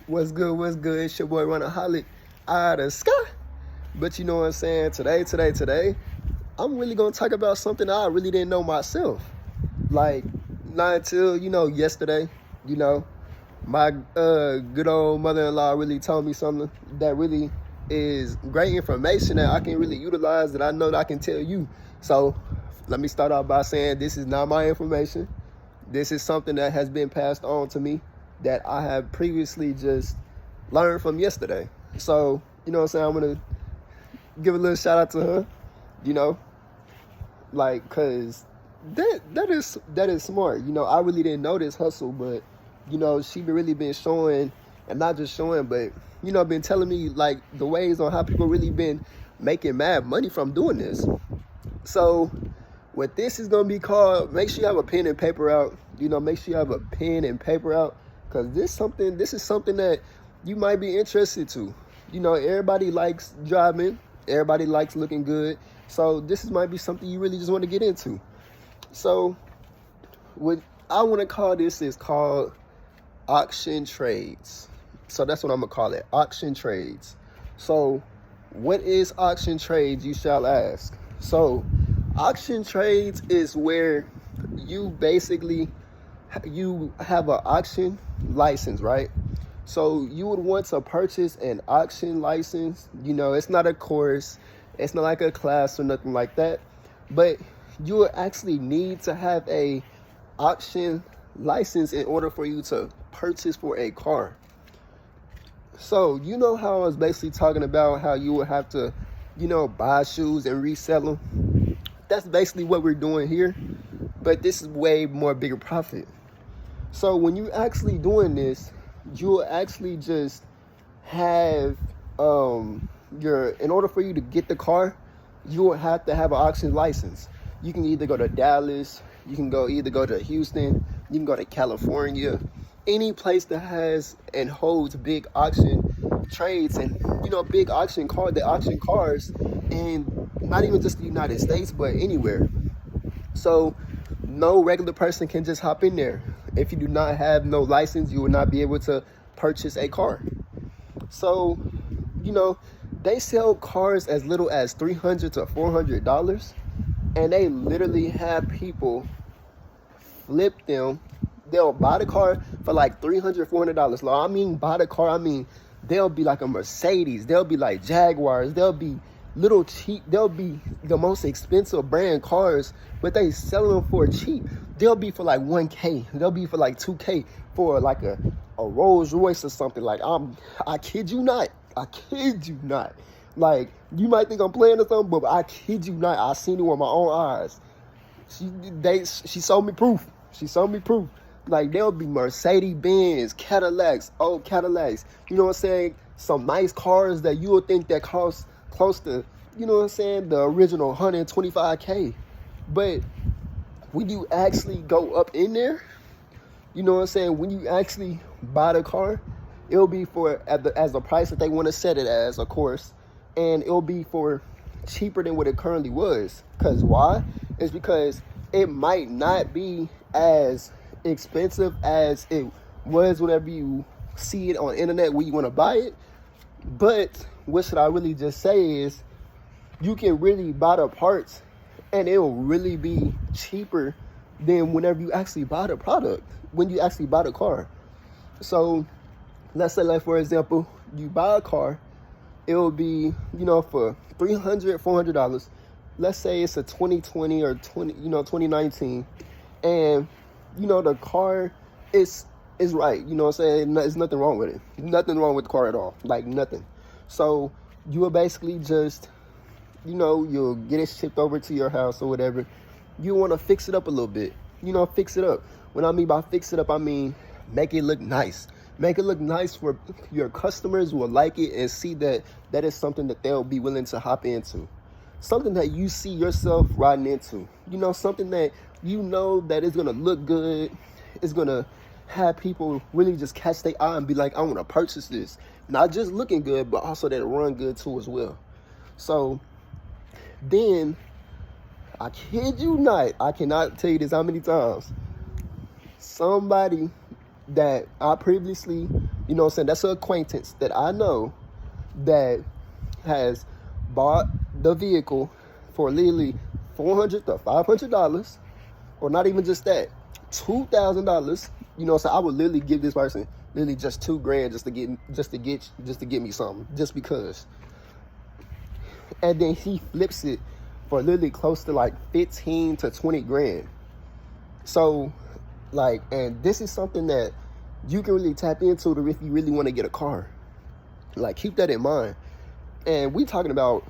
What's good? What's good? It's your boy Runaholic out of sky. But you know what I'm saying? Today, I'm really gonna talk about something I really didn't know myself. Like, not until, yesterday, you know, my good old mother-in-law really told me something that really is great information that I can really utilize, that I know that I can tell you. So let me start off by saying this is not my information. This is something that has been passed on to me that I have previously just learned from yesterday. So, you know what I'm saying? I'm going to give a little shout out to her, you know, like, because that is smart. You know, I really didn't know this hustle, but, she really been showing, and not just showing, but, been telling me, like, the ways on how people really been making mad money from doing this. So what this is going to be called, make sure you have a pen and paper out. Make sure you have a pen and paper out, because this is something that you might be interested to. Everybody likes driving. Everybody likes looking good. So might be something you really just want to get into. So what I want to call this is called auction trades. So that's what I'm going to call it, auction trades. So what is auction trades, you shall ask? So auction trades is where you have an auction license, right? So you would want to purchase an auction license. It's not a course, it's not like a class or nothing like that, but you would actually need to have a auction license in order for you to purchase for a car. So how I was basically talking about how you would have to, buy shoes and resell them. That's basically what we're doing here, but this is way more bigger profit. So when you actually doing this, you'll actually just have in order for you to get the car, you will have to have an auction license. You can either go to Dallas, you can either go to Houston, you can go to California, any place that has and holds big auction trades and big auction cars, and not even just the United States, but anywhere. So no regular person can just hop in there. If you do not have no license, you will not be able to purchase a car. So, they sell cars as little as $300 to $400, and they literally have people flip them. They'll buy the car for like $300, $400. I mean, buy the car, they'll be like a Mercedes. They'll be like Jaguars. They'll be little cheap. They'll be the most expensive brand cars, but they sell them for cheap. They'll be for like 1K. They'll be for like 2K for like a Rolls Royce or something. Like, I kid you not. I kid you not. Like, you might think I'm playing or something, but I kid you not. I seen it with my own eyes. She showed me proof. She showed me proof. Like, there'll be Mercedes-Benz, Cadillacs, old Cadillacs. You know what I'm saying? Some nice cars that you would think that cost close to, the original 125K. But when you actually go up in there, when you actually buy the car, it'll be for as the price that they want to set it as, of course, and it'll be for cheaper than what it currently was. Because why? It's because it might not be as expensive as it was whenever you see it on the internet when you want to buy it. But what should I really just say is, you can really buy the parts and it will really be cheaper than whenever you actually buy the product, when you actually buy the car. So let's say, like, for example, you buy a car, it will be, for $300, $400. Let's say it's a 2020 or 2019, and the car is right. You know what I'm saying? There's nothing wrong with it. Nothing wrong with the car at all. Like, nothing. So you will basically just, you'll get it shipped over to your house or whatever. You want to fix it up a little bit. Fix it up. When I mean by fix it up, I mean make it look nice. Make it look nice for your customers will like it and see that is something that they'll be willing to hop into. Something that you see yourself riding into. Something that that is going to look good. It's going to have people really just catch their eye and be like, I want to purchase this. Not just looking good, but also that it run good too as well. So then, I kid you not, I cannot tell you this how many times, somebody that I previously, you know what I'm saying, that's an acquaintance that I know that has bought the vehicle for literally $400 to $500, or not even just that, $2,000. You know, so I would literally give this person literally just $2,000 just to get me something, just because. And then he flips it for literally close to like 15 to 20 grand. So, like, and this is something that you can really tap into if you really want to get a car. Like, keep that in mind. And we talking about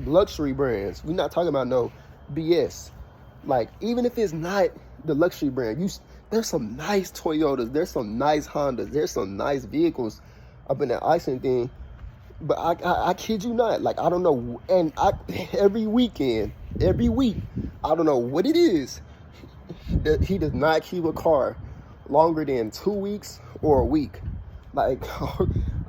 luxury brands. We're not talking about no BS. Like, even if it's not the luxury brand, there's some nice Toyotas, there's some nice Hondas, there's some nice vehicles up in that Iceland thing. But I kid you not, like, I don't know, and every week, I don't know what it is, he does not keep a car longer than 2 weeks or a week. Like,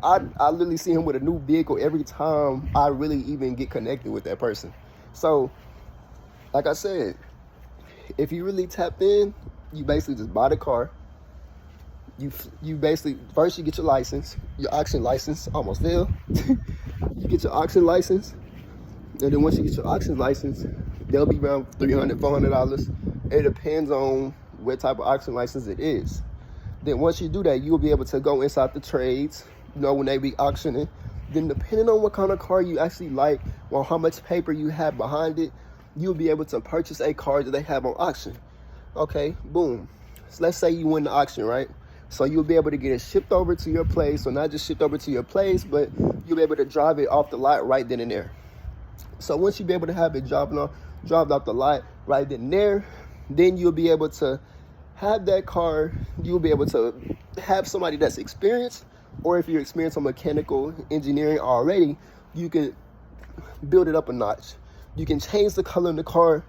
I literally see him with a new vehicle every time I really even get connected with that person. So, like I said, if you really tap in, you basically just buy the car. You basically, first you get your license, your auction license, almost there. You get your auction license, and then once you get your auction license, they'll be around $300, $400. It depends on what type of auction license it is. Then once you do that, you'll be able to go inside the trades, you know, when they be auctioning. Then depending on what kind of car you actually like, or how much paper you have behind it, you'll be able to purchase a car that they have on auction. Okay, boom. So let's say you win the auction, right? So you'll be able to get it shipped over to your place, or not just shipped over to your place, but you'll be able to drive it off the lot right then and there. So once you'll be able to have it dropped off the lot right then and there, then you'll be able to have that car. You'll be able to have somebody that's experienced, or if you're experienced on mechanical engineering already, you can build it up a notch. You can change the color in the car.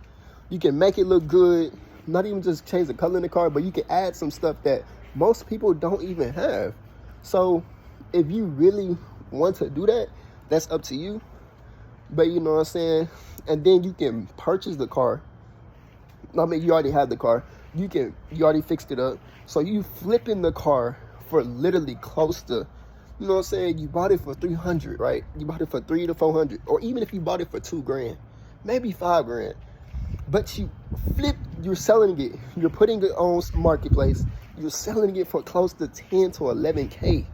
You can make it look good. Not even just change the color in the car, but you can add some stuff that most people don't even have. So if you really want to do that, that's up to you. But you know what I'm saying? And then you can purchase the car. I mean, you already have the car. You already fixed it up. So you flipping the car for literally close to, you know what I'm saying? You bought it for 300, right? You bought it for 300 to 400, or even if you bought it for $2,000, maybe $5,000. But you're selling it. You're putting it on marketplace. You're selling it for close to 10 to 11K.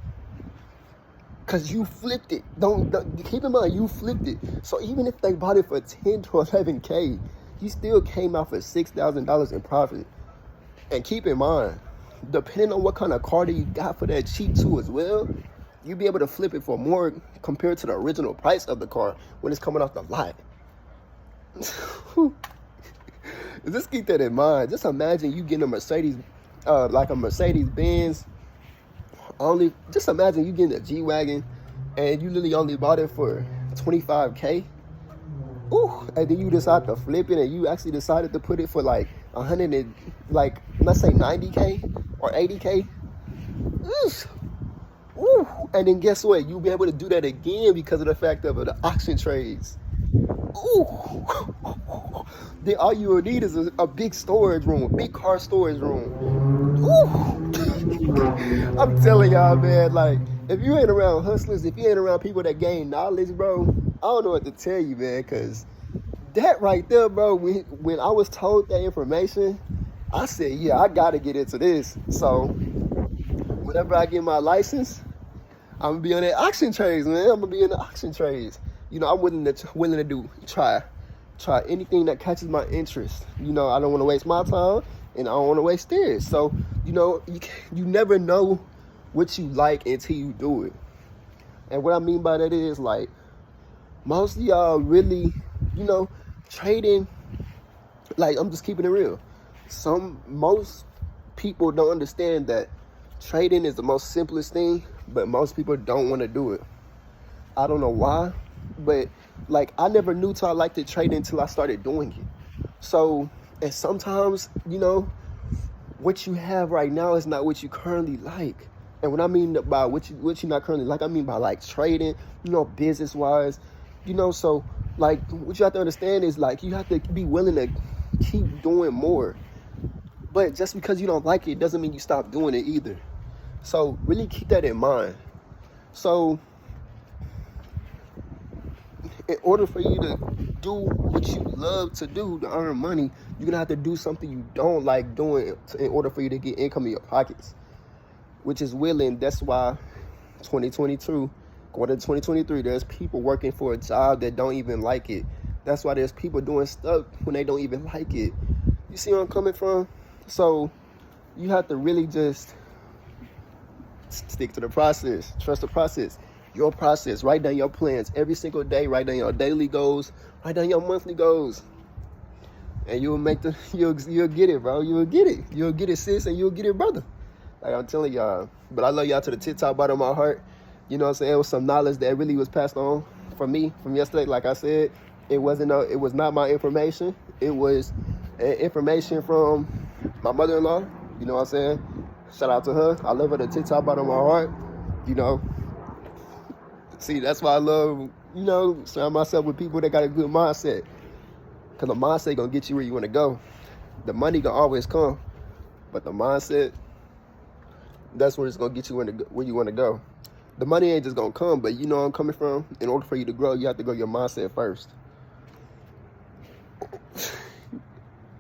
Cause you flipped it. Don't keep in mind, you flipped it. So even if they bought it for 10 to 11K, you still came out for $6,000 in profit. And keep in mind, depending on what kind of car that you got for that cheap too as well, you'll be able to flip it for more compared to the original price of the car when it's coming off the lot. Just keep that in mind. Just imagine you getting a Mercedes, like a Mercedes-Benz. Just imagine you getting a G-Wagon and you literally only bought it for 25K. Ooh, and then you decide to flip it, and you actually decided to put it for like 100 and like, let's say 90K or 80K. Ooh. And then guess what? You'll be able to do that again because of the fact of the auction trades. Ooh. Then all you will need is a big storage room, a big car storage room. Ooh. I'm telling y'all, man, like, if you ain't around hustlers, if you ain't around people that gain knowledge, bro, I don't know what to tell you, man, because that right there, bro, when I was told that information, I said, yeah, I got to get into this. So whenever I get my license, I'm going to be on that auction trades, man. I'm going to be in the auction trades. You know, I'm willing to try anything that catches my interest. You know, I don't want to waste my time, and I don't want to waste theirs. So, you know, you never know what you like until you do it. And what I mean by that is, like, most of y'all really, you know, trading, like, I'm just keeping it real. Most people don't understand that trading is the most simplest thing, but most people don't want to do it. I don't know why, but like, I never knew till I liked to trade until I started doing it. So, and sometimes, you know, what you have right now is not what you currently like. And what I mean by what you not currently like, I mean by like trading, you know, business wise, you know. So like, what you have to understand is, like, you have to be willing to keep doing more. But just because you don't like it doesn't mean you stop doing it either. So really keep that in mind. So in order for you to do what you love to do to earn money, you're gonna have to do something you don't like doing in order for you to get income in your pockets, which is willing. That's why 2022 going to 2023, there's people working for a job that don't even like it. That's why there's people doing stuff when they don't even like it. You see where I'm coming from? So you have to really just stick to the process. Trust the process. Your process. Write down your plans every single day. Write down your daily goals. Write down your monthly goals. And you'll get it, bro. You'll get it. You'll get it, sis, and you'll get it, brother. Like I'm telling y'all. But I love y'all to the tip-top bottom of my heart. You know what I'm saying? It was some knowledge that really was passed on from me from yesterday. Like I said, it was not my information. It was information from my mother-in-law. You know what I'm saying? Shout out to her. I love her to the tip-top bottom of my heart. You know. See, that's why I love, surround myself with people that got a good mindset. Because the mindset going to get you where you want to go. The money going to always come. But the mindset, that's where it's going to get you where you want to go. The money ain't just going to come, but you know where I'm coming from. In order for you to grow, you have to grow your mindset first.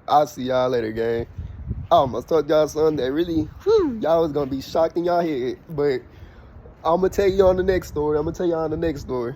I'll see y'all later, gang. I almost told y'all something that really, y'all was going to be shocked in y'all head. But I'm going to tell you on the next story.